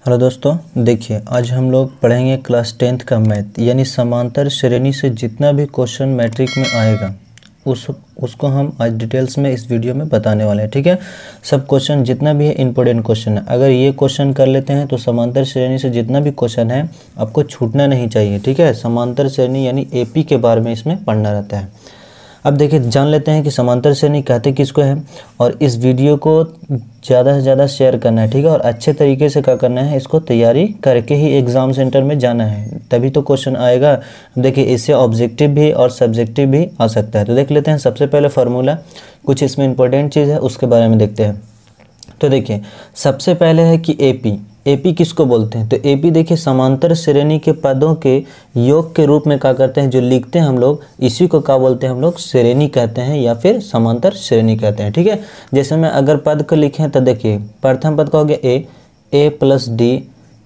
Hello दोस्तों, देखिए आज हम लोग पढ़ेंगे क्लास 10th का मैथ यानी समांतर श्रेणी से जितना भी क्वेश्चन मैट्रिक में आएगा उसको हम आज डिटेल्स में इस वीडियो में बताने वाले हैं। ठीक है, सब क्वेश्चन जितना भी है इंपॉर्टेंट क्वेश्चन है। अगर ये क्वेश्चन कर लेते हैं तो समांतर श्रेणी से जितना भी क्वेश्चन है आपको छूटना नहीं चाहिए। ठीक है, समांतर श्रेणी यानी एपी के बारे में इसमें पढ़ना रहता है। अब देखिए जान लेते हैं कि समांतर श्रेणी कहते किसको है और इस वीडियो को ज़्यादा से ज़्यादा शेयर करना है। ठीक है, और अच्छे तरीके से क्या करना है, इसको तैयारी करके ही एग्ज़ाम सेंटर में जाना है, तभी तो क्वेश्चन आएगा। देखिए इससे ऑब्जेक्टिव भी और सब्जेक्टिव भी आ सकता है। तो देख लेते हैं सबसे पहले फार्मूला, कुछ इसमें इंपॉर्टेंट चीज़ है उसके बारे में देखते हैं। तो देखिए सबसे पहले है कि एपी किसको बोलते हैं। तो एपी देखिए समांतर श्रेणी के पदों के योग के रूप में क्या करते हैं, जो लिखते हैं हम लोग, इसी को क्या बोलते हैं हम लोग, श्रेणी कहते हैं या फिर समांतर श्रेणी कहते हैं। ठीक है, जैसे मैं अगर पद को लिखें तो देखिए प्रथम पद का हो गया ए प्लस डी।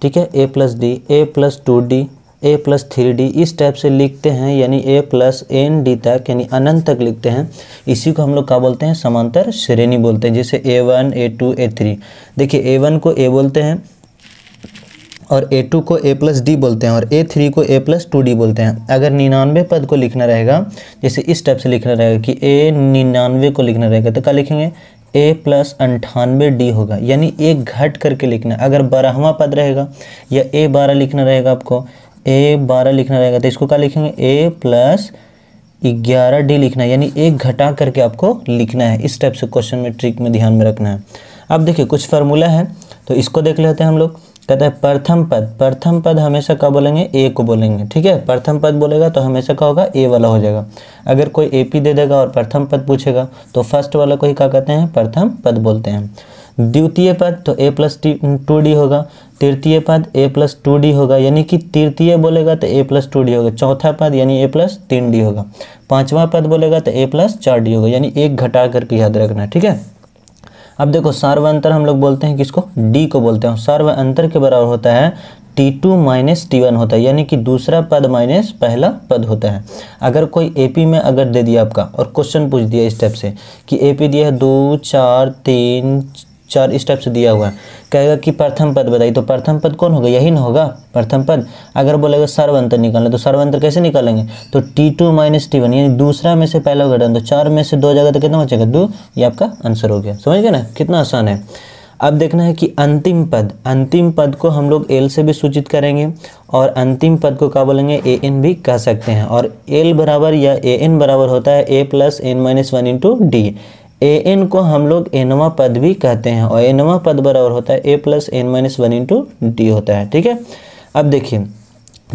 ठीक है, A plus D, A plus 2d, A plus 3d, इस टाइप से लिखते हैं, यानी ए प्लस एन डी तक यानी अनंत तक लिखते हैं। इसी को हम लोग क्या बोलते हैं, समांतर श्रेणी बोलते हैं। जैसे A1 A2 A3, देखिए A1 को A बोलते हैं और A2 को A प्लस डी बोलते हैं और A3 को A प्लस 2d बोलते हैं। अगर 99 पद को लिखना रहेगा, जैसे इस टाइप से लिखना रहेगा कि A99 को लिखना रहेगा तो क्या लिखेंगे, A प्लस 98d होगा, यानी एक घट करके लिखना है। अगर 12वां पद रहेगा या A12 लिखना रहेगा, आपको A12 लिखना रहेगा तो इसको क्या लिखेंगे, A प्लस 11d लिखना है, यानी एक घटा करके आपको लिखना है। इस टाइप से क्वेश्चन में ट्रिक में ध्यान में रखना है। अब देखिए कुछ फार्मूला है तो इसको देख लेते हैं हम लोग। कहता है प्रथम पद हमेशा क्या बोलेंगे, ए को बोलेंगे। ठीक है, प्रथम पद बोलेगा तो हमेशा क्या होगा, ए वाला हो जाएगा। अगर कोई एपी दे देगा और प्रथम पद पूछेगा तो फर्स्ट वाला को ही क्या कहते हैं, प्रथम पद बोलते हैं। द्वितीय पद तो ए प्लस 2d होगा, तृतीय पद ए प्लस 2d होगा, यानी कि तृतीय बोलेगा तो ए प्लस 2d होगा। चौथा पद यानी ए प्लस 3d होगा। पांचवा पद बोलेगा तो ए प्लस 4d होगा, यानी एक घटा करके याद रखना है। ठीक है, अब देखो सार्व अंतर हम लोग बोलते हैं किसको, डी को बोलते हैं। सार्व अंतर के बराबर होता है T2 माइनस T1 होता है, यानी कि दूसरा पद माइनस पहला पद होता है। अगर कोई एपी में अगर दे दिया आपका और क्वेश्चन पूछ दिया इस टाइप से कि एपी दिया है 2 4 3 4, इस टाइप से दिया हुआ है, कहेगा कि प्रथम पद बताइए, तो प्रथम पद कौन होगा, यही ना होगा प्रथम पद। अगर बोलेगा सर्व अंतर निकालना तो सर्व अंतर कैसे निकालेंगे, तो T2 माइनस T1 यानी दूसरा में से पहला घटाना, तो 4 में से 2 जाएगा तो कितना बचेगा, 2। ये आपका आंसर हो गया। समझ गए ना, कितना आसान है। अब देखना है कि अंतिम पद को हम लोग एल से भी सूचित करेंगे और अंतिम पद को क्या बोलेंगे, ए एन भी कह सकते हैं। और एल बराबर या ए एन बराबर होता है A plus N minus 1 into D. A N को हम लोग एनवा पद भी कहते हैं और एनवा पद बराबर होता है A plus N minus 1 into D होता है। ठीक है, अब देखिए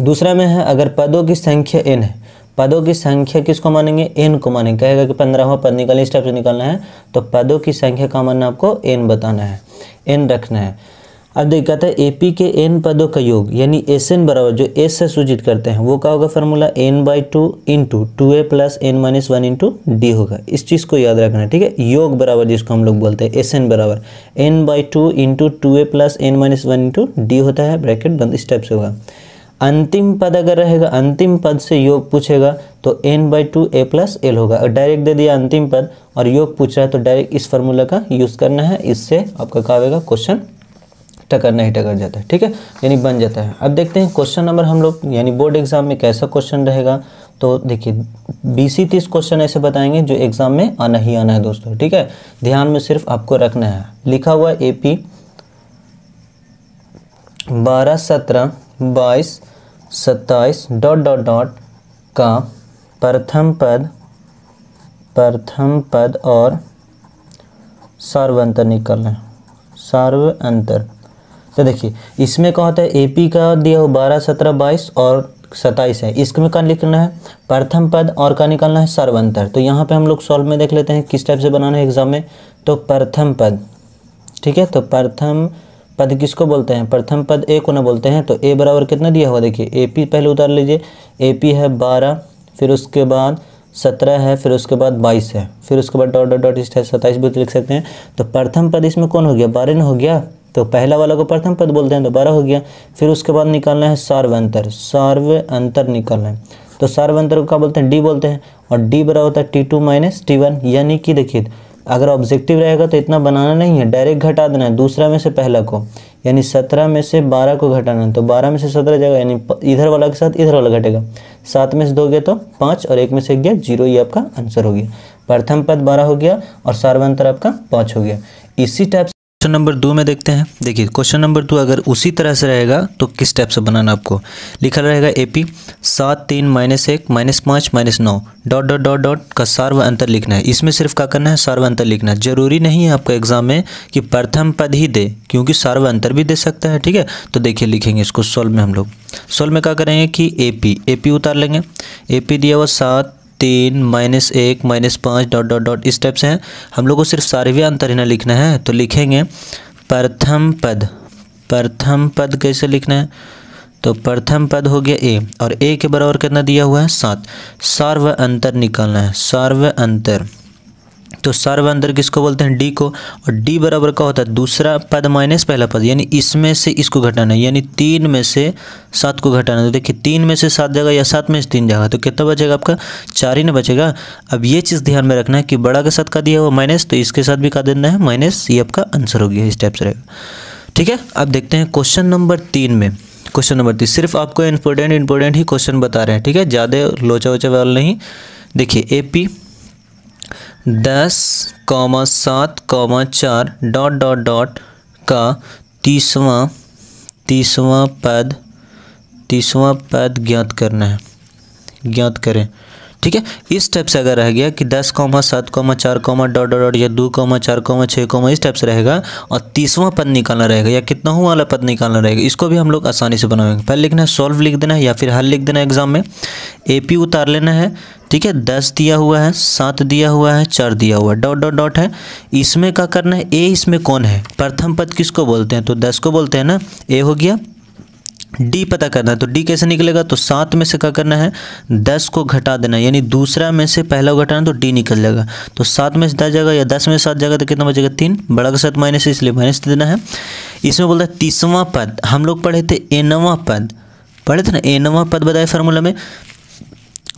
दूसरा में है, अगर पदों की संख्या n है, पदों की संख्या किसको मानेंगे, n को मानेंगे। कहेगा कि 15वां पद निकालना, इस टाइप से निकालना है, तो पदों की संख्या का मानना आपको n बताना है, n रखना है। अब देख कहता है एपी के n पदों का योग यानी Sn बराबर, जो S से सूचित करते हैं वो क्या होगा, formula n/2 into 2a plus n minus 1 into D होगा। इस चीज़ को याद रखना है। ठीक है, योग बराबर जिसको हम लोग बोलते हैं Sn बराबर n/2 into 2a plus n minus 1 into D होता है, ब्रैकेट बंद, इस टाइप से होगा। अंतिम पद अगर रहेगा, अंतिम पद से योग पूछेगा तो n/2 a प्लस l होगा। और डायरेक्ट दे दिया अंतिम पद और योग पूछ रहा है तो डायरेक्ट इस फार्मूला का यूज़ करना है, इससे आपका क्या होगा, क्वेश्चन टकरना ही टकर जाता है। ठीक है, यानी बन जाता है। अब देखते हैं क्वेश्चन नंबर हम लोग यानी बोर्ड एग्जाम में कैसा क्वेश्चन रहेगा। तो देखिए 20-30 क्वेश्चन ऐसे बताएंगे जो एग्जाम में आना ही आना है दोस्तों। ठीक है, ध्यान में सिर्फ आपको रखना है। लिखा हुआ एपी 12 17 22 27 ... का प्रथम पद और सर्व अंतर निकालना है, सर्व अंतर। तो देखिए इसमें क्या होता है, एपी का दिया हो 12 17 22 और 27 है, इसमें क्या लिखना है, प्रथम पद और क्या निकालना है, सर्व अंतर। तो यहाँ पे हम लोग सॉल्व में देख लेते हैं किस टाइप से बनाना है एग्जाम में। तो प्रथम पद, ठीक है, तो प्रथम पद किसको बोलते हैं, प्रथम पद ए को ना बोलते हैं। तो ए बराबर कितना दिया हुआ, देखिए एपी पहले उतार लीजिए, एपी है 12, फिर उसके बाद 17 है, फिर उसके बाद 22 है, फिर उसके बाद ... इस टाइप 27 भी लिख सकते हैं। तो प्रथम पद इसमें कौन हो गया, 12 ना हो गया, तो पहला वाला को प्रथम पद बोलते हैं तो 12 हो गया। फिर उसके बाद निकालना है सर्व अंतर निकालना है। तो सर्व अंतर को क्या बोलते हैं, डी बोलते हैं, और डी बराबर होता है T2 माइनस T1, यानी कि देखिए अगर ऑब्जेक्टिव रहेगा तो इतना बनाना नहीं है, डायरेक्ट घटा देना है दूसरा में से पहला को, यानी 17 में से 12 को घटाना है, तो 12 में से 17 जाएगा, यानी इधर वाला के साथ इधर वाला घटेगा। 7 में से 2 गया तो 5 और 1 में से 1 गया 0, ये आपका आंसर हो गया। प्रथम पद 12 हो गया और सार्वंतर आपका 5 हो गया। इसी टाइप क्वेश्चन नंबर 2 में देखते हैं। देखिए क्वेश्चन नंबर 2 अगर उसी तरह से रहेगा तो किस टाइप से बनाना आपको लिखा रहेगा AP 7 3 -1 -5 -9 dot dot dot dot का सार्व अंतर लिखना है। इसमें सिर्फ क्या करना है, सार्व अंतर लिखना है। जरूरी नहीं है आपका एग्जाम में कि प्रथम पद ही दे, क्योंकि सार्व अंतर भी दे सकता है। ठीक है, तो देखिए लिखेंगे इसको सॉल्व में। हम लोग सॉल्व में क्या करेंगे कि AP उतार लेंगे। AP दिया हुआ 7 3 -1 -5 डॉट डॉट डॉट इस टाइप से है। हम लोग को सिर्फ सार्वीय अंतर ही ना लिखना है, तो लिखेंगे प्रथम पद। प्रथम पद कैसे लिखना है, तो प्रथम पद हो गया A और A के बराबर कितना दिया हुआ है 7। सार्व अंतर निकालना है, सार्व अंतर। तो सार्व अंतर किसको बोलते हैं, D को। और D बराबर का होता है दूसरा पद माइनस पहला पद, यानी इसमें से इसको घटाना है, यानी 3 में से 7 को घटाना है। तो देखिए 3 में से 7 जाएगा या 7 में से 3 जाएगा, तो कितना बचेगा आपका 4 ही ना बचेगा। अब ये चीज़ ध्यान में रखना है कि बड़ा के साथ का दिया हुआ माइनस, तो इसके साथ भी का देना है माइनस, ये आपका आंसर हो गया। इस टाइप से रहेगा। ठीक है, अब देखते हैं क्वेश्चन नंबर 3 में। क्वेश्चन नंबर 3 सिर्फ आपको इंपॉर्टेंट ही क्वेश्चन बता रहे हैं। ठीक है, ज़्यादा लोचा वोचा वाला नहीं। देखिए AP 10, 7, 4 डॉट डॉट डॉट का तीसवां पद ज्ञात करना है, ज्ञात करें। ठीक है, इस टाइप से अगर रह गया कि 10, 7, 4 डॉट डॉट डॉट या 2, 4, 6 इस टाइप से रहेगा और तीसवां पद निकालना रहेगा या कितना वाला पद निकालना रहेगा, इसको भी हम लोग आसानी से बनाएंगे। पहले लिखना है सॉल्व लिख देना है या फिर हल लिख देना है एग्जाम में। AP उतार लेना है। ठीक है, 10 दिया हुआ है, 7 दिया हुआ है, 4 दिया हुआ है, डॉट डॉट डॉट है। इसमें क्या करना है, A इसमें कौन है, प्रथम पद किसको बोलते हैं, तो 10 को बोलते हैं ना। A हो गया। D पता करना है, तो D कैसे निकलेगा, तो 7 में से क्या करना है 10 को घटा देना, यानी दूसरा में से पहला को घटाना, तो D निकल जाएगा। तो 7 में से 10 जाएगा या 10 में से 7 जाएगा, तो कितना बचेगा 3। बड़ा के साथ माइनस, इसलिए माइनस देना है। इसमें बोलता है तीसवां पद। हम लोग पढ़े थे Nवां पद, पढ़े थे ना, Nवां पद बताए फार्मूला में।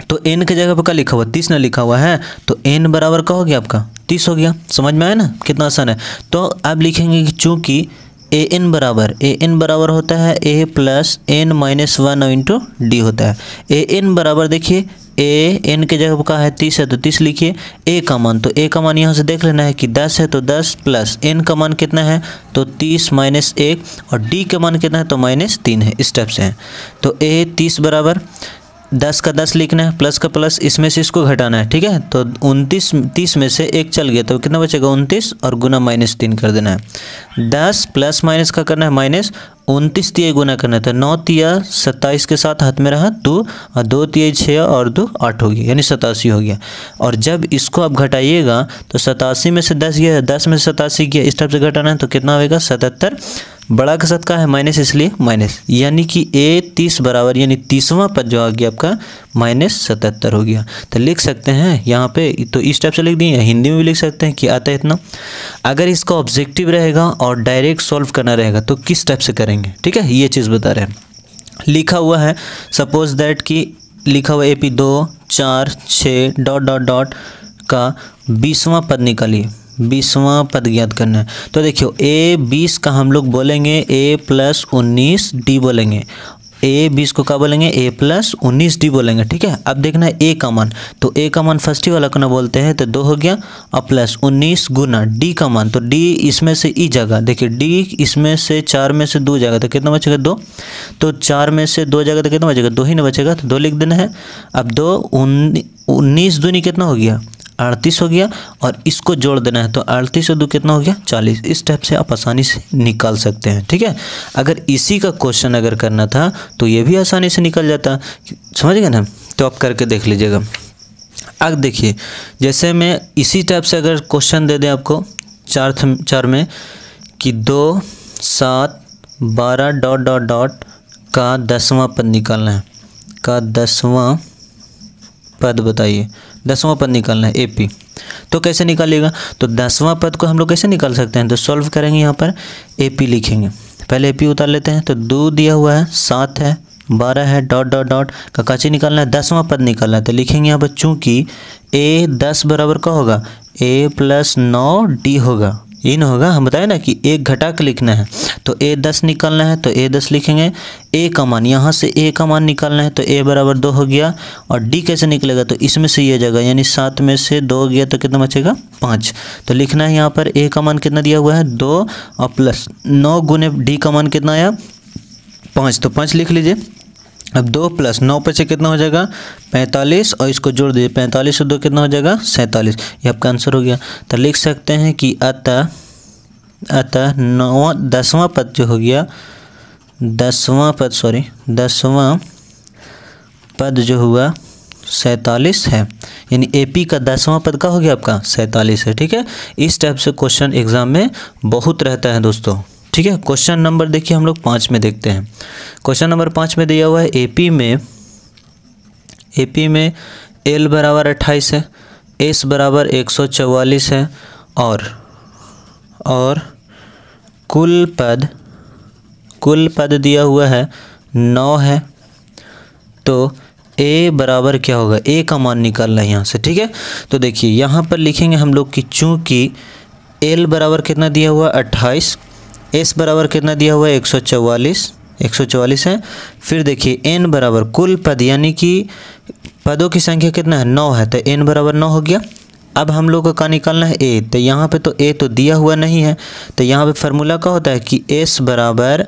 तो N के जगह पर क्या लिखा हुआ, 30 ना लिखा हुआ है, तो N बराबर का हो गया आपका 30 हो गया। समझ में आया ना, कितना आसान है। तो अब लिखेंगे कि चूँकि AN बराबर होता है A plus N minus 1 into D होता है। AN बराबर देखिए AN के जगह का है 30 है, तो 30 लिखिए। A का मान, तो A का मान यहाँ से देख लेना है कि 10 है, तो 10 प्लस N का मान कितना है, तो 30 माइनस 1 और D का मान कितना है, तो माइनस 3 है। इस टाइप से है। तो A 30 बराबर 10 का 10 लिखना है, प्लस का प्लस, इसमें से इसको घटाना है। ठीक है, तो 30 में से 1 चल गया, तो कितना बचेगा 29 और गुना -3 कर देना है। 10 प्लस माइनस का करना है माइनस, 29 तिया गुना करना है, तो 9 तिया 27 के साथ हाथ में रहा 2 और 2 तिया 6 और 2 8 हो गया, यानी 87 हो गया। और जब इसको आप घटाइएगा तो 87 में से 10 गया, 10 में से 87 गया, इस टाइप से घटाना है, तो कितना होगा 77। बड़ा के साथ का है माइनस, इसलिए माइनस, यानी कि A 30 बराबर, यानी तीसवां पद जो आ गया आपका -77 हो गया। तो लिख सकते हैं यहाँ पे, तो इस टाइप से लिख दिए, हिंदी में भी लिख सकते हैं कि आता है इतना। अगर इसका ऑब्जेक्टिव रहेगा और डायरेक्ट सॉल्व करना रहेगा तो किस टाइप से करेंगे, ठीक है, ये चीज़ बता रहे हैं। लिखा हुआ है सपोज दैट कि लिखा हुआ AP 2, 4, 6 डॉट डॉट डॉट का 20वां पद निकालिए, 20वां पद ज्ञात करना है। तो देखियो A 20 का हम लोग बोलेंगे A प्लस 19 D बोलेंगे। A 20 को क्या बोलेंगे, A प्लस 19 D बोलेंगे। ठीक है, अब देखना है A का मान, तो A का मान फर्स्ट ही वाला को ना बोलते हैं, तो 2 हो गया और प्लस 19 गुना D का मान, तो D इसमें से ई जाएगा। देखिए D इसमें से 4 में से 2 जाएगा, तो कितना बचेगा 2। तो 4 में से 2 जाएगा तो कितना बचेगा, 2 ही ना बचेगा, तो 2 लिख देना है। अब 2 19 दूनी कितना हो गया 38 हो गया, और इसको जोड़ देना है, तो 38 और 2 कितना हो गया 40। इस टाइप से आप आसानी से निकाल सकते हैं। ठीक है, अगर इसी का क्वेश्चन अगर करना था तो ये भी आसानी से निकल जाता, समझ गए ना। तो आप करके देख लीजिएगा। अब देखिए, जैसे मैं इसी टाइप से अगर क्वेश्चन दे दें आपको 4 में कि 2, 7, 12 डॉट डॉट डॉट का 10वां पद निकालना है, का 10वां पद बताइए, 10वां पद निकालना है AP। तो कैसे निकालिएगा, तो 10वां पद को हम लोग कैसे निकाल सकते हैं, तो सॉल्व करेंगे। यहाँ पर AP लिखेंगे, पहले AP उतार लेते हैं। तो 2 दिया हुआ है, 7 है, 12 है, डॉट डॉट डॉट का काची निकालना है, 10वां पद निकालना है। तो लिखेंगे यहाँ पर चूँकि A 10 बराबर का होगा A प्लस 9 D होगा, इन होगा, हम बताए ना कि एक घटा के लिखना है, तो ए 10 निकालना है तो ए 10 लिखेंगे। ए का मान, यहाँ से ए का मान निकालना है तो ए बराबर 2 हो गया। और डी कैसे निकलेगा, तो इसमें से ये जगह, यानी 7 में से 2 गया तो कितना बचेगा 5। तो लिखना है यहाँ पर ए का मान कितना दिया हुआ है 2 और प्लस 9 गुने डी का मान कितना आया 5, तो 5 लिख लीजिए। अब 2 + 9 पे से कितना हो जाएगा 45 और इसको जोड़ दीजिए, 45 से 2 कितना हो जाएगा 47। ये आपका आंसर हो गया। तो लिख सकते हैं कि अतः 10वां पद जो हो गया, 10वां पद जो हुआ 47 है, यानी एपी का 10वां पद का हो गया आपका 47 है। ठीक है, इस टाइप से क्वेश्चन एग्जाम में बहुत रहता है दोस्तों। ठीक है, क्वेश्चन नंबर देखिए हम लोग 5 में देखते हैं। क्वेश्चन नंबर 5 में दिया हुआ है एपी में एल बराबर 28 है, एस बराबर 144 है और कुल पद दिया हुआ है 9 है। तो ए बराबर क्या होगा, ए का मान निकालना है यहाँ से। ठीक है, तो देखिए यहाँ पर लिखेंगे हम लोग कि चूँकि एल बराबर कितना दिया हुआ 28, एस बराबर कितना दिया हुआ है 144 है। फिर देखिए एन बराबर कुल पद, यानी कि पदों की संख्या कितना है 9 है, तो एन बराबर 9 हो गया। अब हम लोग को क्या निकालना है ए, तो यहाँ पे तो ए तो दिया हुआ नहीं है, तो यहाँ पे फार्मूला क्या होता है कि एस बराबर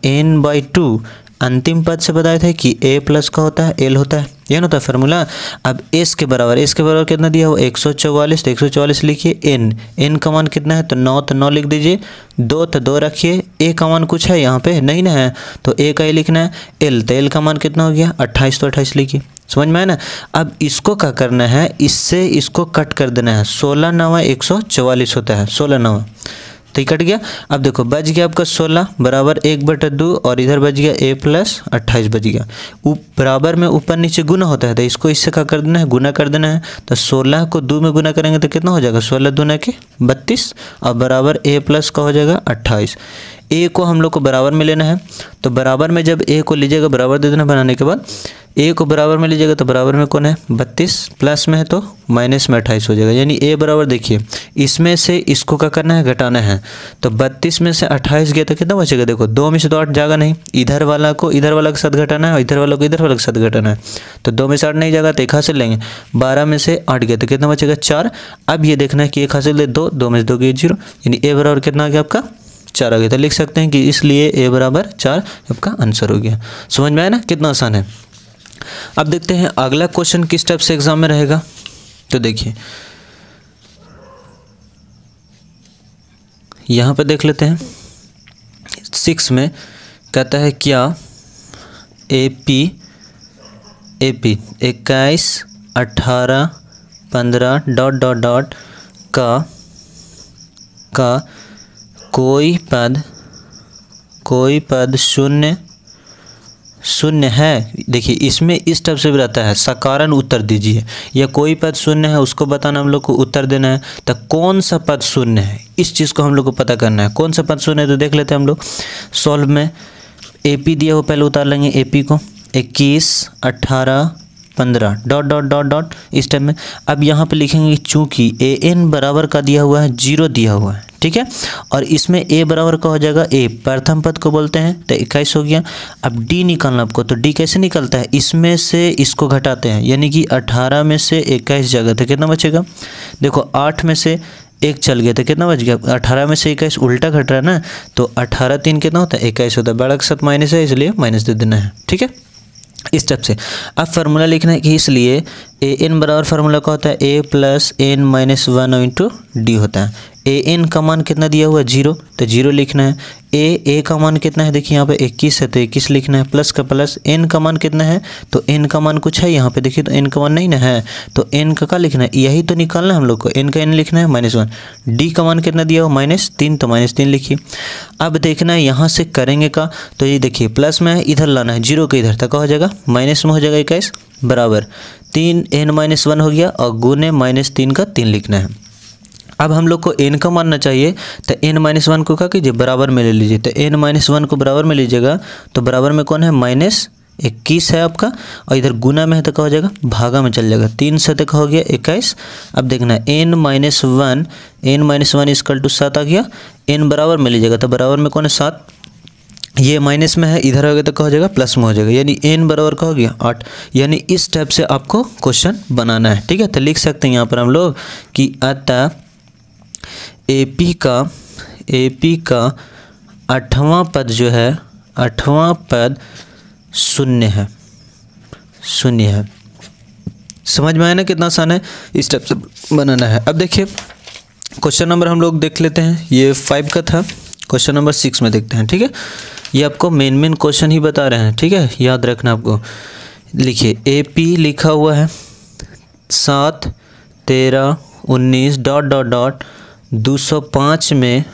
n/2। अंतिम पद से बताए थे कि a प्लस का होता है एल होता है, यह ना होता है फार्मूला। अब एस के बराबर कितना दिया हुआ 144, तो 144 लिखिए। एन का मान कितना है, तो 9, तो 9 लिख दीजिए। 2 तो 2 रखिए। ए का मान कुछ है यहाँ पे नहीं ना है, तो ए का ही लिखना है। एल, तो एल का मान कितना हो गया 28, तो 28 लिखिए। समझ में आया ना। अब इसको क्या करना है, इससे इसको कट कर देना है। 16 9 144 होता है, 16 9, तो ये कट गया। अब देखो बच गया आपका 16 बराबर 1/2 और इधर बच गया a + 28 बच गया। बराबर में ऊपर नीचे गुना होता है, तो इसको इससे क्या कर देना है, गुना कर देना है। तो 16 को 2 में गुना करेंगे तो कितना हो जाएगा 16 दूना के 32 और बराबर a प्लस का हो जाएगा 28। a को हम लोग को बराबर में लेना है, तो बराबर में जब a को लीजिएगा बराबर दे देना बनाने के बाद, a को बराबर में लीजिएगा तो बराबर में कौन है 32, प्लस में है तो माइनस में 28 हो जाएगा। यानी a बराबर देखिए इसमें से इसको क्या करना है घटाना है, तो 32 में से 28 गया तो कितना बचेगा, देखो 2 में से तो 8 जाएगा नहीं, इधर वाला को इधर वाला के साथ घटाना है और इधर वाला को इधर वाला के साथ घटाना है। तो 2 में से 8 नहीं जाएगा तो एक हासिल लेंगे, 12 में से 8 गया तो कितना बचेगा 4। अब ये देखना है कि एक हासिल ले 2, 2 में से 2 गया 0, यानी a बराबर कितना आ गया आपका 4 आ गया। तो लिख सकते हैं कि इसलिए a बराबर 4 आपका आंसर हो गया। समझ में आया ना, कितना आसान है। अब देखते हैं अगला क्वेश्चन किस टाइप से एग्जाम में रहेगा। तो देखिए यहाँ पे देख लेते हैं 6 में कहता है क्या एपी 21 18 15 ... का कोई पद शून्य है। देखिए इसमें इस टाइप से भी रहता है, सकारण उत्तर दीजिए, या कोई पद शून्य है उसको बताना हम लोग को उत्तर देना है। तो कौन सा पद शून्य है इस चीज़ को हम लोग को पता करना है, कौन सा पद शून्य है। तो देख लेते हैं हम लोग सॉल्व में। एपी दिया हो पहले उतार लेंगे एपी को, 21 18 15 ... इस टाइप में। अब यहाँ पे लिखेंगे चूँकि an बराबर का दिया हुआ है 0 दिया हुआ है, ठीक है, और इसमें a बराबर का हो जाएगा a, प्रथम पद को बोलते हैं, तो 21 हो गया। अब d निकालना आपको, तो d कैसे निकलता है, इसमें से इसको घटाते हैं, यानी कि 18 में से 21 जगह तो कितना बचेगा, देखो 8 में से 1 चल गया तो कितना बच गया, 18 में से 21 उल्टा घट रहा है ना, तो 18 3 कितना होता है 21 होता है, बड़ा के साथ माइनस है इसलिए माइनस दे देना है, ठीक है, इस टाइप से। अब फार्मूला लिखना है कि इसलिए an बराबर फार्मूला का होता है a + n - 1 * d होता है। an का मान कितना दिया हुआ है 0, तो 0 लिखना है। a का मान कितना है, देखिए यहाँ पे 21 है तो 21 लिखना है, प्लस का प्लस। n का मान कितना है, तो n का मान कुछ है यहाँ पे, देखिए तो n का मान नहीं ना है, तो n का क्या लिखना है, यही तो निकालना है हम लोग को, n का n लिखना है -1। d का मान कितना दिया हुआ -3, तो -3 लिखिए। अब देखना है यहाँ से करेंगे का, तो ये देखिए प्लस में है, इधर लाना है 0 के इधर तक हो जाएगा, माइनस में हो जाएगा 21 बराबर 3 n - 1 हो गया, और गुने -3 का 3 लिखना है। अब हम लोग को n का मानना चाहिए, तो n - 1 को क्या कीजिए बराबर में ले लीजिए, तो n - 1 को बराबर में लीजिएगा, तो बराबर में कौन है 21 है आपका, और इधर गुना में है तो क्या हो जाएगा, भागा में चल जाएगा। 3 से तो हो गया 21। अब देखना n minus one equal to 7 आ गया। n बराबर में लीजिएगा तो बराबर में कौन है 7, ये माइनस में है, इधर हो गया तो क्या हो जाएगा प्लस में हो जाएगा, यानी n बराबर का हो गया 8। यानी इस टाइप से आपको क्वेश्चन बनाना है। ठीक है, तो लिख सकते हैं यहाँ पर हम लोग कि अतः AP का 8वां पद जो है, 8वां पद शून्य है। समझ में आया ना कितना आसान है, इस टाइप से बनाना है। अब देखिए क्वेश्चन नंबर हम लोग देख लेते हैं, ये 5 का था। क्वेश्चन नंबर 6 में देखते हैं। ठीक है, ये आपको मेन क्वेश्चन ही बता रहे हैं। ठीक है, याद रखना आपको। लिखिए AP लिखा हुआ है 7, 13, 19 ... 205 में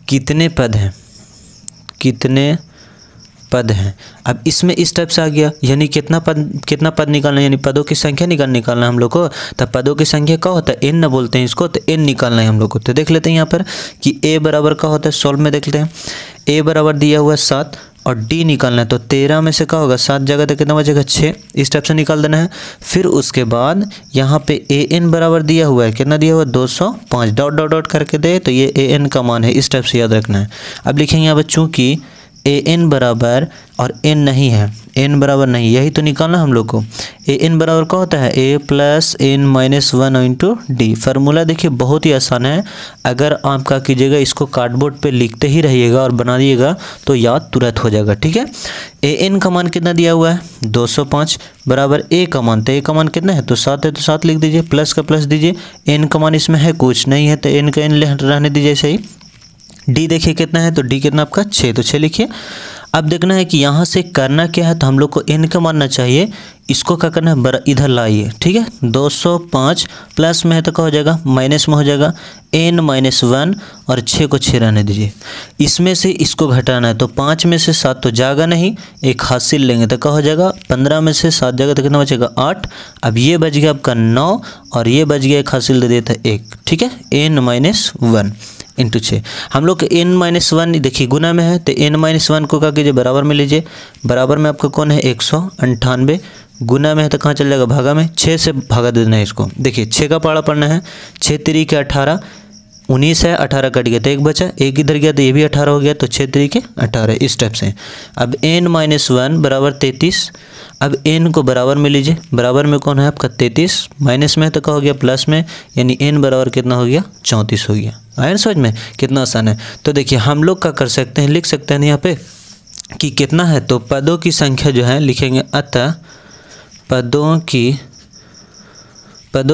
कितने पद हैं, अब इसमें इस टाइप से आ गया, यानी कितना पद निकालना है, यानी पदों की संख्या निकालना है हम लोग को। तब पदों की संख्या क्या होता है, n न बोलते हैं इसको, तो n निकालना है हम लोग को। तो देख लेते हैं यहाँ पर कि a बराबर क्या होता है, सॉल्व में देख लेते हैं। a बराबर दिया हुआ है 7 और d निकालना है, तो 13 में से क्या होगा 7 जगह तो कितना बचेगा 6, इस टाइप से निकाल देना है। फिर उसके बाद यहाँ पे an बराबर दिया हुआ है, कितना दिया हुआ है 205 ... करके दे, तो ये an का मान है, इस टाइप से याद रखना है। अब लिखेंगे यहाँ पर चूँकि an बराबर और n नहीं है, n बराबर नहीं, यही तो निकालना हम लोग को। an बराबर क्या होता है, a plus n minus 1 into D. Formula देखिए बहुत ही आसान है, अगर आप क्या कीजिएगा इसको कार्डबोर्ड पे लिखते ही रहिएगा और बना दिएगा तो याद तुरंत हो जाएगा। ठीक है, an का मान कितना दिया हुआ है 205 बराबर a का मान, तो a का मान कितना है तो 7 है, तो 7 लिख दीजिए, प्लस का प्लस दीजिए। n का मान इसमें है कुछ नहीं है, तो n का n रहने दीजिए ऐसे ही। डी देखिए कितना है, तो डी कितना आपका 6, तो 6 लिखिए। अब देखना है कि यहाँ से करना क्या है, तो हम लोग को n का मानना चाहिए, इसको क्या करना है इधर लाइए। ठीक है, 205 प्लस में है तो क्या हो जाएगा माइनस में हो जाएगा, n माइनस 1 और 6 को 6 रहने दीजिए। इसमें से इसको घटाना है, तो 5 में से 7 तो जाएगा नहीं, एक हासिल लेंगे तो क्या हो जाएगा 15 में से 7 जाएगा तो कितना बचेगा 8। अब ये बच गया आपका 9 और ये बच गया एक हासिल दे देता है 1। ठीक है, n माइनस 1 इंटू 6। हम लोग n माइनस 1 देखिए गुना में है, तो n माइनस 1 को क्या कीजिए बराबर में लीजिए। बराबर में आपका कौन है 198, गुना में है तो कहाँ चल जाएगा भागा में, 6 से भागा देना है इसको। देखिए 6 का पाड़ा पढ़ना है, 6 3 के 18, 19 है, 18 कट गया तो 1 बचा, 1 इधर गया तो ये भी 18 हो गया, तो 6 3 के 18 इस टाइप से। अब n माइनस 1 बराबर 33। अब n को बराबर में लीजिए, बराबर में कौन है आपका 33, माइनस में है तो क्या हो गया प्लस में, यानी n बराबर कितना हो गया 34 हो गया। आया समझ में कितना आसान है। तो देखिए हम लोग क्या कर सकते हैं, लिख सकते हैं यहाँ पे कि कितना है, तो पदों की संख्या जो है लिखेंगे, अतः पदों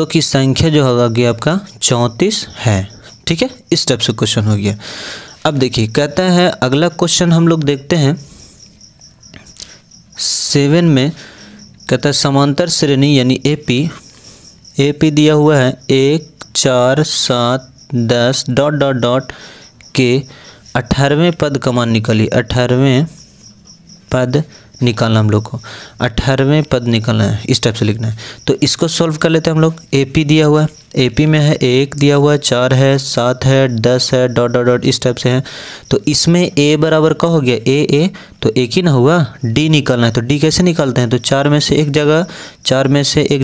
की संख्या जो होगा कि आपका 34 है। ठीक है, इस टाइप से क्वेश्चन हो गया। अब देखिए कहता है अगला क्वेश्चन हम लोग देखते हैं 7 में। कहता है समांतर श्रेणी यानी AP दिया हुआ है 1 4 7 10 ... के 18वें पद का मान निकालिए। 18वें पद निकालना हम लोग को, 18वें पद निकालना है, इस टाइप से लिखना है। तो इसको सॉल्व कर लेते हैं हम लोग। AP दिया हुआ है, AP में है 1 दिया हुआ है, 4 है, 7 है, 10 है ... इस टाइप से है। तो इसमें A बराबर का हो गया A तो एक ही ना हुआ, D निकालना है। तो D कैसे निकालते हैं, तो 4 में से एक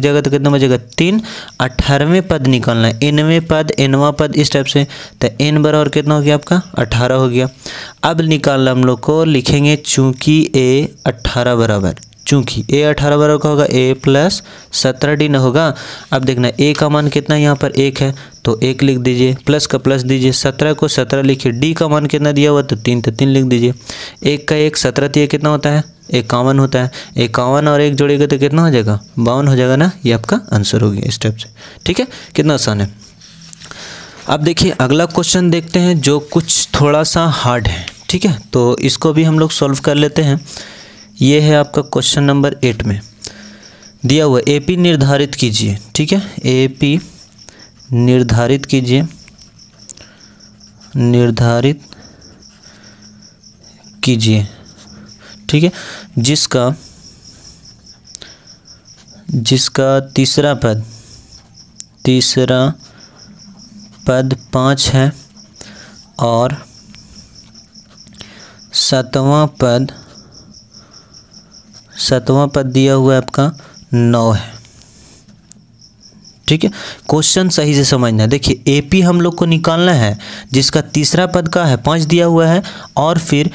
जगह तो कितना बचेगा 3। 18वें पद निकालना है, nवां पद इस टाइप से। तो n बराबर कितना हो गया आपका 18 हो गया। अब निकालना हम लोग को, लिखेंगे चूँकि A 18 बराबर का होगा A प्लस 17D न होगा। अब देखना A का मान कितना यहाँ पर 1 है, तो 1 लिख दीजिए, प्लस का प्लस दीजिए, 17 को 17 लिखिए। D का मान कितना दिया हुआ तो 3, तो 3 लिख दीजिए। 1 का 1 17 दिए कितना होता है 51 होता है। 51 और 1 जोड़ेगा तो कितना हो जाएगा 52 हो जाएगा ना, ये आपका आंसर हो गया इस टाइप से। ठीक है, कितना आसान है। अब देखिए अगला क्वेश्चन देखते हैं जो कुछ थोड़ा सा हार्ड है। ठीक है, तो इसको भी हम लोग सॉल्व कर लेते हैं। ये है आपका क्वेश्चन नंबर 8 में दिया हुआ AP निर्धारित कीजिए। ठीक है, AP निर्धारित कीजिए, ठीक है, जिसका तीसरा पद 5 है और 7वां पद 7वां पद दिया हुआ है आपका 9 है। ठीक है, क्वेश्चन सही से समझना है। देखिए एपी हम लोग को निकालना है जिसका तीसरा पद का है 5 दिया हुआ है और फिर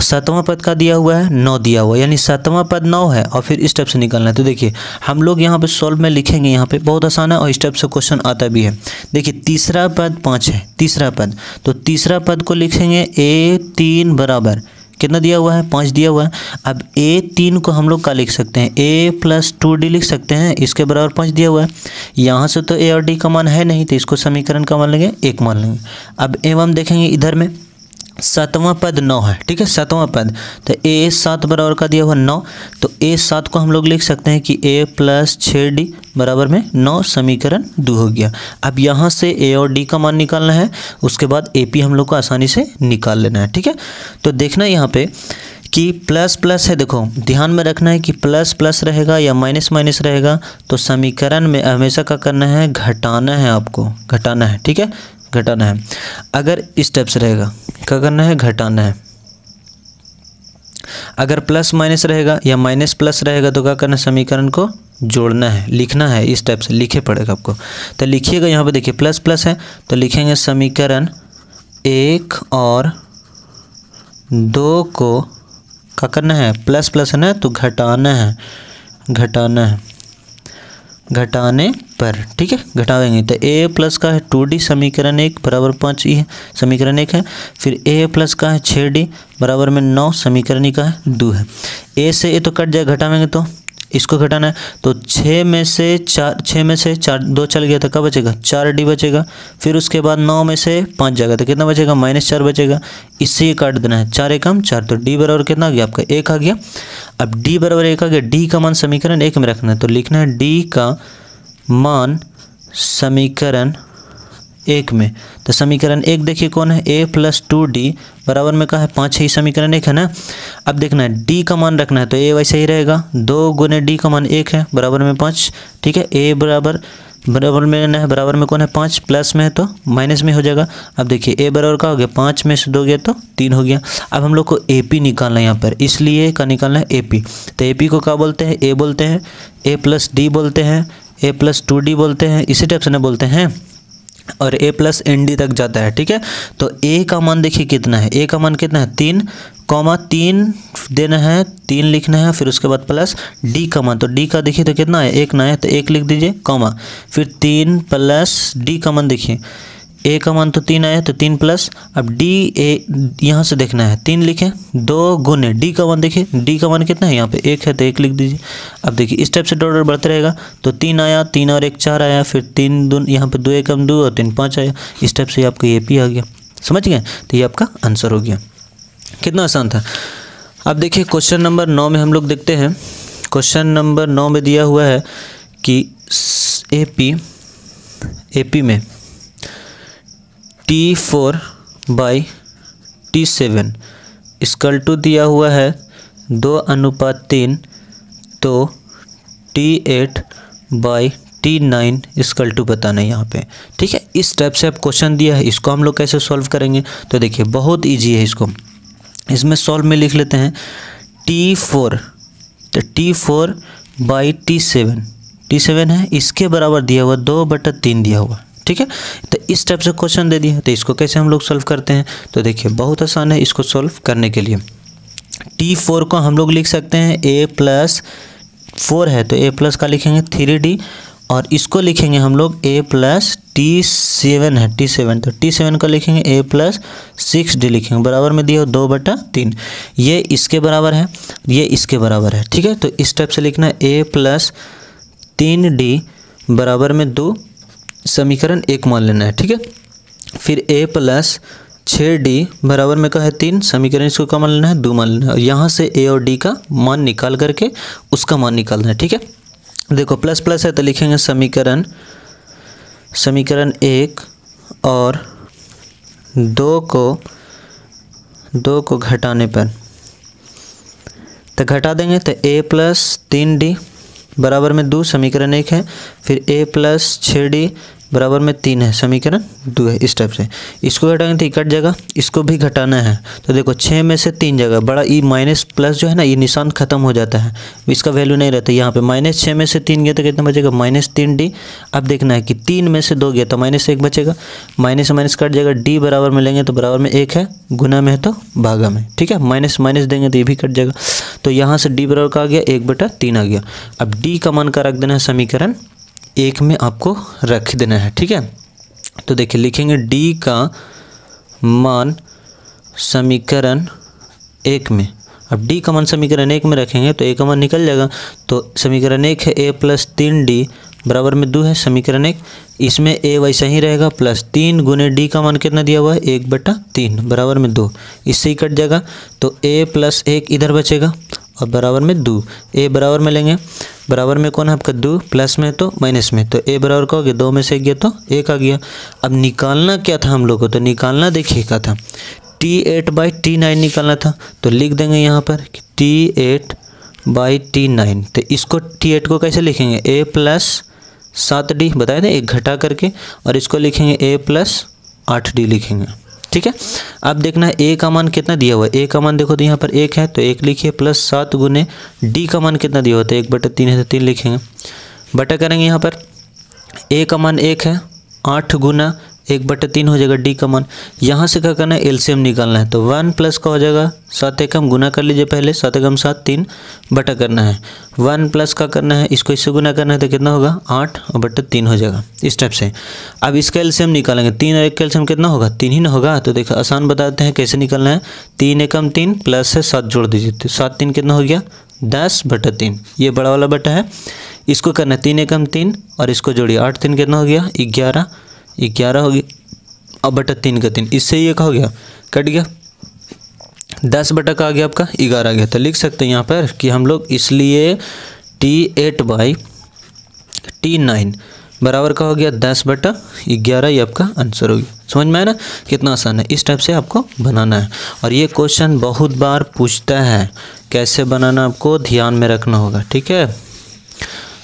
7वां पद का दिया हुआ है 9 दिया हुआ है, यानी 7वां पद 9 है और फिर इस टाइप से निकालना है। तो देखिए हम लोग यहाँ पे सॉल्व में लिखेंगे, यहाँ पे बहुत आसान है और इस टाइप से क्वेश्चन आता भी है। देखिए तीसरा पद 5 है, तीसरा पद, तो तीसरा पद को लिखेंगे A3 बराबर कितना दिया हुआ है 5 दिया हुआ है। अब A3 को हम लोग क्या लिख सकते हैं, A + 2D लिख सकते हैं, इसके बराबर 5 दिया हुआ है। यहाँ से तो A और D का मान है नहीं तो इसको समीकरण का मान लेंगे 1 मान लेंगे। अब एवं देखेंगे इधर में 7वां पद 9 है। ठीक है, 7वां पद, तो A7 बराबर का दिया हुआ 9, तो A7 को हम लोग लिख सकते हैं कि A + 6D बराबर में 9, समीकरण 2 हो गया। अब यहाँ से A और D का मान निकालना है, उसके बाद AP हम लोग को आसानी से निकाल लेना है। ठीक है, तो देखना यहाँ पे कि प्लस प्लस है, देखो ध्यान में रखना है कि प्लस प्लस रहेगा या माइनस माइनस रहेगा तो समीकरण में हमेशा क्या करना है, घटाना है, आपको घटाना है। ठीक है, घटाना है। अगर इस टाइप से रहेगा क्या करना है, घटाना है। अगर प्लस माइनस रहेगा या माइनस प्लस रहेगा तो क्या करना है, समीकरण को जोड़ना है, लिखना है, इस टाइप से लिखे पड़ेगा आपको। तो लिखिएगा यहाँ पे, देखिए प्लस प्लस है तो लिखेंगे समीकरण 1 और 2 को क्या करना है, प्लस प्लस है ना तो घटाना है, घटाना है, घटाने पर। ठीक है, घटाएंगे तो A प्लस का है 2D समीकरण 1 बराबर 5 ही है, समीकरण 1 है। फिर A प्लस का है 6D बराबर में 9, समीकरण ही का है 2 है। A से A तो कट जाए, घटाएंगे तो इसको घटाना है, तो 6 में से 4 2 चल गया तो क्या बचेगा, 4D बचेगा। फिर उसके बाद 9 में से 5 जाएगा तो कितना बचेगा, -4 बचेगा। इससे ये काट देना है, 4 एकम 4, तो D बराबर कितना आ गया आपका 1 आ गया। अब D बराबर 1 आ गया, D का मान समीकरण 1 में रखना है, तो लिखना है D का मान समीकरण 1 में। तो समीकरण 1 देखिए कौन है, A + 2D बराबर में का है 5 है, समीकरण 1 है ना। अब देखना है D का मान रखना है, तो A वैसे ही रहेगा, 2 × D का मान 1 है बराबर में 5। ठीक है, A बराबर में ना है, बराबर में कौन है 5, प्लस में है तो माइनस में हो जाएगा। अब देखिए A बराबर का हो गया 5 में से 2 गया तो 3 हो गया। अब हम लोग को AP निकालना है यहाँ पर, इसलिए क्या निकालना है, AP। तो AP को क्या बोलते हैं, A बोलते हैं, A + D बोलते हैं, A + 2D बोलते हैं, इसी टाइप से ना बोलते हैं, और A + ND तक जाता है। ठीक है, तो A का मान देखिए कितना है, A का मान कितना है 3, 3 देना है, 3 लिखना है, फिर उसके बाद प्लस D का मान, तो D का देखिए तो कितना है 1 ना है तो 1 लिख दीजिए, कॉमा फिर 3 + D का मान देखिए, A का मान तो 3 आया तो 3 प्लस, अब D A यहाँ से देखना है 3 लिखें, 2 × D का मान देखिए, D का मान कितना है यहाँ पे 1 है तो 1 लिख दीजिए। अब देखिए इस टाइप से डॉट बढ़ते रहेगा, तो 3 आया, 3 और 1 4 आया, फिर 3 2 यहाँ पे 2 एकम 2 और 3 5 आया, इस टाइप से आपका AP आ गया। समझ गए, तो ये आपका आंसर हो गया। कितना आसान था। अब देखिए क्वेश्चन नंबर 9 में हम लोग देखते हैं। क्वेश्चन नंबर 9 में दिया हुआ है कि AP में T4/T7 = दिया हुआ है 2:3, तो T8/T9 = बताना है यहाँ पे। ठीक है, इस टाइप से आप क्वेश्चन दिया है, इसको हम लोग कैसे सॉल्व करेंगे, तो देखिए बहुत इजी है। इसमें सॉल्व में लिख लेते हैं T4, तो T4/T7, T7 है, इसके बराबर दिया हुआ 2/3 दिया हुआ। ठीक है, तो इस टाइप से क्वेश्चन दे दिया, तो इसको कैसे हम लोग सॉल्व करते हैं, तो देखिए बहुत आसान है इसको सॉल्व करने के लिए। T4 को हम लोग लिख सकते हैं A + 4 है तो A प्लस का लिखेंगे 3D, और इसको लिखेंगे हम लोग A + T7 है, T7 तो T7 का लिखेंगे A + 6D लिखेंगे, बराबर में दिया 2/3। ये इसके बराबर है, ये इसके बराबर है। ठीक है, तो इस टाइप से लिखना है A + 3D बराबर में 2, समीकरण 1 मान लेना है। ठीक है, फिर A + 6D बराबर में का है 3, समीकरण इसको क्या मान लेना है 2 मान लेना है, और यहाँ से A और D का मान निकाल करके उसका मान निकालना है। ठीक है, देखो प्लस प्लस है तो लिखेंगे समीकरण 1 और 2 को घटाने पर, तो घटा देंगे तो A + 3D बराबर में 2, समीकरण 1 है। फिर A + 6D बराबर में 3 है, समीकरण 2 है। इस टाइप से इसको घटाएंगे तो ये कट जाएगा, इसको भी घटाना है तो देखो 6 में से 3 जगह बड़ा ई माइनस प्लस जो है ना, ये निशान खत्म हो जाता है, इसका वैल्यू नहीं रहता। यहाँ पे -6 में से 3 गया तो कितना बचेगा, -3d। अब देखना है कि 3 में से 2 गया तो -1 बचेगा, माइनस माइनस कट जाएगा, d बराबर में लेंगे तो बराबर में 1 है, गुना में है तो भागा में, ठीक है। माइनस माइनस देंगे तो ये भी कट जाएगा, तो यहाँ से d बराबर का आ गया 1/3 आ गया। अब d का मान का रख देना है समीकरण 1 में, आपको रख देना है, ठीक है। तो देखिए लिखेंगे d का मान समीकरण 1 में। अब d का मान समीकरण 1 में रखेंगे तो a का मान निकल जाएगा, तो समीकरण 1 है a + 3d बराबर में 2 है, समीकरण 1। इसमें a वैसा ही रहेगा, +3 गुने d का मान कितना दिया हुआ है 1/3 बराबर में 2, इससे ही कट जाएगा तो a + 1 इधर बचेगा और बराबर में 2। a बराबर में लेंगे, बराबर में कौन है आपका 2, प्लस में तो माइनस में, तो a बराबर का हो गया 2 में से 1 गया तो 1 आ गया। अब निकालना क्या था हम लोग को, तो निकालना देखिए क्या था, T8/T9 निकालना था, तो लिख देंगे यहाँ पर T8/T9। तो इसको T8 को कैसे लिखेंगे, a + 7d बताए थे, एक घटा करके, और इसको लिखेंगे a + 8d लिखेंगे, ठीक है। अब देखना है a का मान कितना दिया हुआ है, a का मान देखो तो यहाँ पर 1 है तो 1 लिखिए, +7 गुने d का मान कितना दिया हुआ है, 1/3 है तो 3 लिखेंगे, बटा करेंगे यहाँ पर a का मान 1 है, 8 गुना 1/3 हो जाएगा d का मान। यहाँ से क्या करना है, एलसीएम निकालना है, तो 1 प्लस का हो जाएगा 7 एकम, गुना कर लीजिए पहले, 7 एकम 7 3 बटा करना है, 1 प्लस का करना है, इसको इससे गुना करना है तो कितना होगा 8/3 हो जाएगा, इस टाइप से। अब इसका एलसीएम निकालेंगे, 3 और 1 का एलसीएम कितना होगा, 3 ही ना होगा, तो देखो आसान बताते हैं कैसे निकालना है। 3 एकम 3 प्लस है 7 जोड़ दीजिए, तो 7 3 कितना हो गया 10/3, ये बड़ा वाला बटा है, इसको करना है 3 एकम 3 और इसको जोड़िए, 8 3 कितना हो गया 11 हो गया, अब /3 का 3, इससे ये क्या हो गया कट गया, 10 बटा का आ गया आपका 11 आ गया। तो लिख सकते हैं यहाँ पर कि हम लोग इसलिए T8/T9 बराबर का हो गया 10/11, ये आपका आंसर हो गया। समझ में आया ना, कितना आसान है, इस टाइप से आपको बनाना है। और ये क्वेश्चन बहुत बार पूछता है, कैसे बनाना आपको ध्यान में रखना होगा, ठीक है।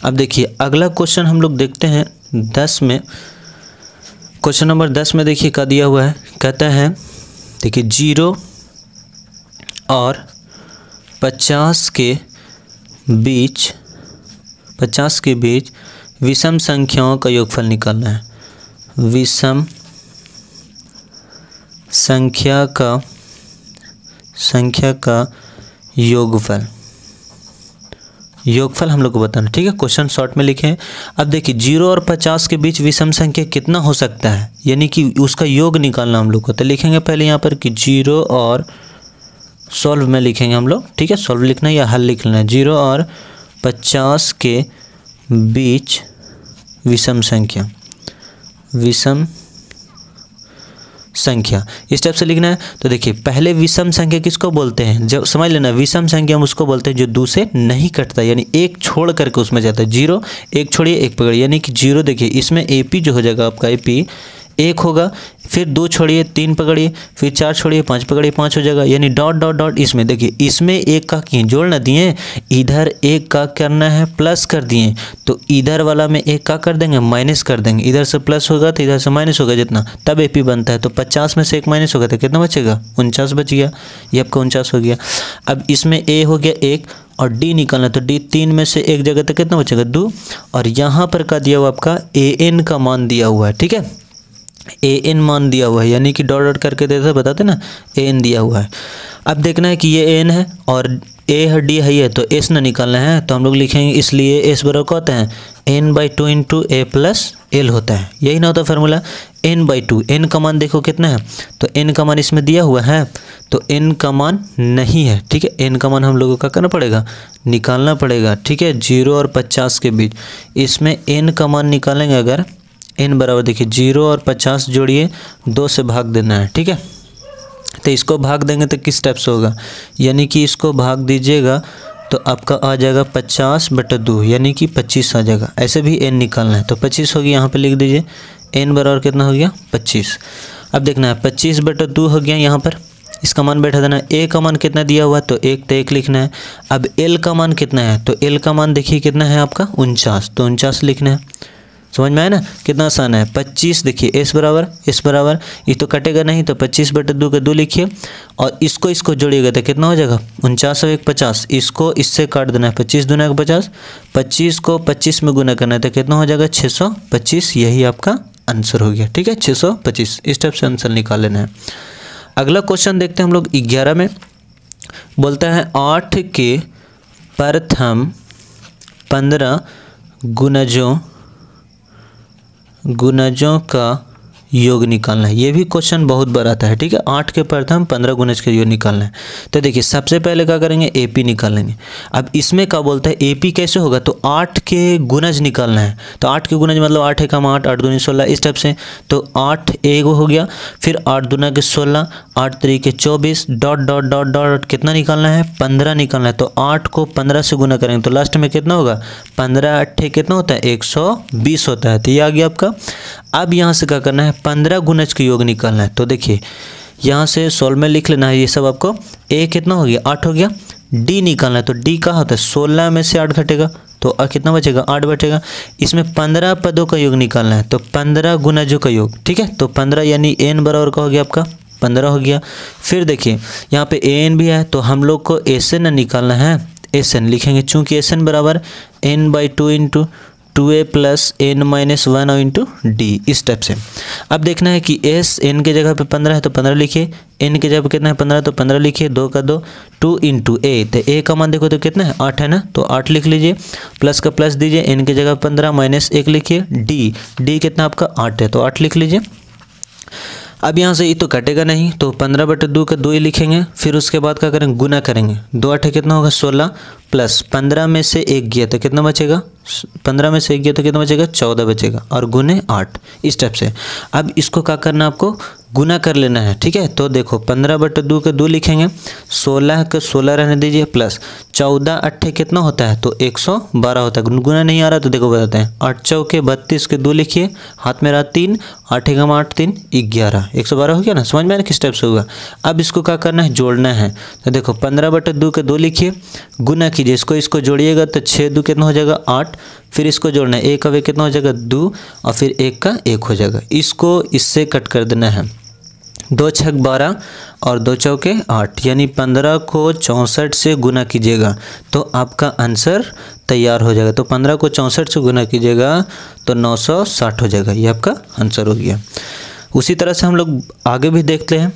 अब देखिए अगला क्वेश्चन हम लोग देखते हैं 10 में, क्वेश्चन नंबर 10 में देखिए क्या दिया हुआ है, कहता है देखिए 0 और 50 के बीच विषम संख्याओं का योगफल निकालना है। विषम संख्या का योगफल हम लोग को बताना, ठीक है। क्वेश्चन शॉर्ट में लिखे हैं। अब देखिए 0 और 50 के बीच विषम संख्या कितना हो सकता है, यानी कि उसका योग निकालना हम लोग को। तो लिखेंगे पहले यहाँ पर कि 0 और सॉल्व में लिखेंगे हम लोग, ठीक है। सॉल्व लिखना है या हल लिखना है। 0 और 50 के बीच विषम संख्या इस टाइप से लिखना है। तो देखिए पहले विषम संख्या किसको बोलते हैं, जब समझ लेना, विषम संख्या हम उसको बोलते हैं जो 2 से नहीं कटता, यानी एक छोड़ करके उसमें जाता है। 0 एक छोड़िए एक पकड़िए, यानी कि 0 देखिए इसमें AP जो हो जाएगा आपका AP 1 होगा, फिर 2 छोड़िए 3 पकड़िए, फिर 4 छोड़िए 5 पकड़िए 5 हो जाएगा, यानी डॉट डॉट डॉट। इसमें देखिए इसमें 1 का किए जोड़ ना दिए, इधर 1 का करना है प्लस कर दिए, तो इधर वाला में 1 का कर देंगे माइनस कर देंगे, इधर से प्लस होगा तो इधर से माइनस होगा जितना, तब AP बनता है। तो 50 में से 1 माइनस होगा तो कितना बचेगा 49 बच गया, ये आपका 49 हो गया। अब इसमें A हो गया 1 और D निकालना, तो D 3 में से 1 जगह तक कितना बचेगा 2, और यहाँ पर का दिया हुआ आपका AN का मान दिया हुआ है, ठीक है। AN मान दिया हुआ है, यानी कि डॉट डॉट करके देते बताते ना, AN दिया हुआ है। अब देखना है कि ये AN है और A है D है ये, तो S ना निकालना है, तो हम लोग लिखेंगे इसलिए S बराबर क्या होता है N/2 × A + L होता है, यही ना होता फार्मूला N/2। N का मान देखो कितना है, तो N का मान इसमें दिया हुआ है, तो N का मान नहीं है, ठीक है। N का मान हम लोगों को क्या करना पड़ेगा, निकालना पड़ेगा, ठीक है। 0 और 50 के बीच इसमें N का मान निकालेंगे, अगर N बराबर देखिए 0 और 50 जोड़िए 2 से भाग देना है, ठीक है। तो इसको भाग देंगे तो किस टाइप से होगा, यानी कि इसको भाग दीजिएगा तो आपका आ जाएगा 50/2, यानी कि 25 आ जाएगा। ऐसे भी N निकालना है, तो 25 होगी, यहाँ पे लिख दीजिए N बराबर कितना हो गया 25। अब देखना है 25/2 हो गया, यहाँ पर इसका मान बैठा देना है। A का मान कितना दिया हुआ है, तो 1 तो 1 लिखना है। अब L का मान कितना है, तो L का मान देखिए कितना है आपका 49, तो 49 लिखना है। समझ में आया ना, कितना आसान है। 25 देखिए एस बराबर ये तो कटेगा नहीं, तो 25/2 का 2 लिखिए और इसको जोड़िएगा तो कितना हो जाएगा 49 और 1 50, इसको इससे काट देना है 25 दूना 50, 25 को 25 में गुना करना है तो कितना हो जाएगा 625, यही आपका आंसर हो गया। ठीक है 625, इस टाइप से आंसर निकाल लेना है। अगला क्वेश्चन देखते हैं हम लोग 11 में, बोलता है 8 के प्रथम 15 गुणजों का योग निकालना है। ये भी क्वेश्चन बहुत बार आता है। ठीक है 8 के प्रथम 15 गुणज का योग निकालना है। तो देखिए सबसे पहले क्या करेंगे, एपी निकालेंगे। अब इसमें क्या बोलता है एपी कैसे होगा, तो 8 के गुणज निकालना है। तो 8 के गुणज मतलब 8 एकम 8, 8 दूनी 16, इस टाइप से। तो 8 एक हो गया, फिर 8 दूना के 16, 8 तरीके 24, डॉट डॉट डॉट डॉट कितना निकालना है 15 निकालना है। तो 8 को 15 से गुना करेंगे तो लास्ट में कितना होगा 15 8 कितना होता है 120 होता है। तो ये आ गया आपका। अब यहाँ से क्या करना है 15 गुणज का योग निकालना है। तो देखिए यहाँ से सोल्व में लिख लेना है ये सब आपको। ए कितना हो गया 8 हो गया, डी निकालना है। तो डी कहाँ होता है 16 में से 8 घटेगा तो कितना बचेगा 8 बचेगा। इसमें 15 पदों का योग निकालना है, तो 15 गुणजों का योग। ठीक है तो 15 यानी एन बराबर का हो गया आपका 15 हो गया। फिर देखिए यहाँ पे एन भी है तो हम लोग को एस एन निकालना है। एस एन लिखेंगे चूँकि एस एन बराबर n/2 इंटू 2a + n-1 और इंटू डी, इस टाइप से। अब देखना है कि एस एन के जगह पे 15 है तो 15 लिखिए, एन के जगह पे कितना है 15 तो 15 लिखिए, 2 का 2 2 इंटू ए, तो ए का मान देखो तो कितना है 8 है ना, तो 8 लिख लीजिए, प्लस का प्लस दीजिए, एन के जगह 15 -1 लिखिए, डी कितना आपका 8 है तो 8 लिख लीजिए। अब यहाँ से ये तो कटेगा नहीं तो 15/2 का 2 ही लिखेंगे। फिर उसके बाद क्या करेंगे गुना करेंगे, 2 8 कितना होगा 16, प्लस 15 में से 1 गया तो कितना बचेगा 15 में से 1 गया तो कितना बचेगा 14 बचेगा, और गुने 8, इस टाइप से। अब इसको क्या करना आपको गुना कर लेना है। ठीक है तो देखो 15/2 का 2 लिखेंगे, 16 का 16 रहने दीजिए, प्लस 14 8 कितना होता है तो 112 होता है। गुना नहीं आ रहा तो देखो बताते हैं, 8 चौके 32 के 2 लिखिए, हाथ में रहा 3, 8 एकम 8 3 11, 112 हो गया ना। समझ में आया किस टाइप से होगा। अब इसको क्या करना है जोड़ना है। तो देखो 15/2 के 2 लिखिए, गुना कीजिए, इसको जोड़िएगा तो 6 2 कितना हो जाएगा 8, फिर इसको जोड़ना है, 1 का 1 कितना हो जाएगा 2 और फिर 1 का 1 हो जाएगा। इसको इससे कट कर देना है, 2 6 12 और 2 चौके 8, यानी 15 को 64 से गुना कीजिएगा तो आपका आंसर तैयार हो जाएगा। तो 15 को 64 से गुना कीजिएगा तो 960 हो जाएगा, ये आपका आंसर हो गया। उसी तरह से हम लोग आगे भी देखते हैं।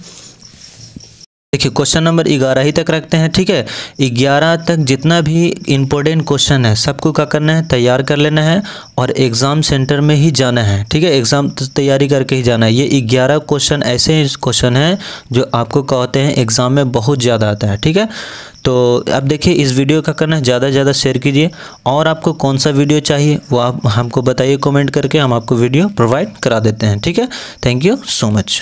देखिए क्वेश्चन नंबर 11 ही तक रखते हैं। ठीक है 11 तक जितना भी इम्पोर्टेंट क्वेश्चन है सबको क्या करना है तैयार कर लेना है और एग्ज़ाम सेंटर में ही जाना है। ठीक है एग्ज़ाम तैयारी करके ही जाना है। ये 11 क्वेश्चन ऐसे क्वेश्चन हैं जो आपको कहते हैं एग्ज़ाम में बहुत ज़्यादा आता है। ठीक है तो अब देखिए इस वीडियो का करना है ज़्यादा से ज़्यादा शेयर कीजिए, और आपको कौन सा वीडियो चाहिए वो आप हमको बताइए कमेंट करके, हम आपको वीडियो प्रोवाइड करा देते हैं। ठीक है थैंक यू सो मच।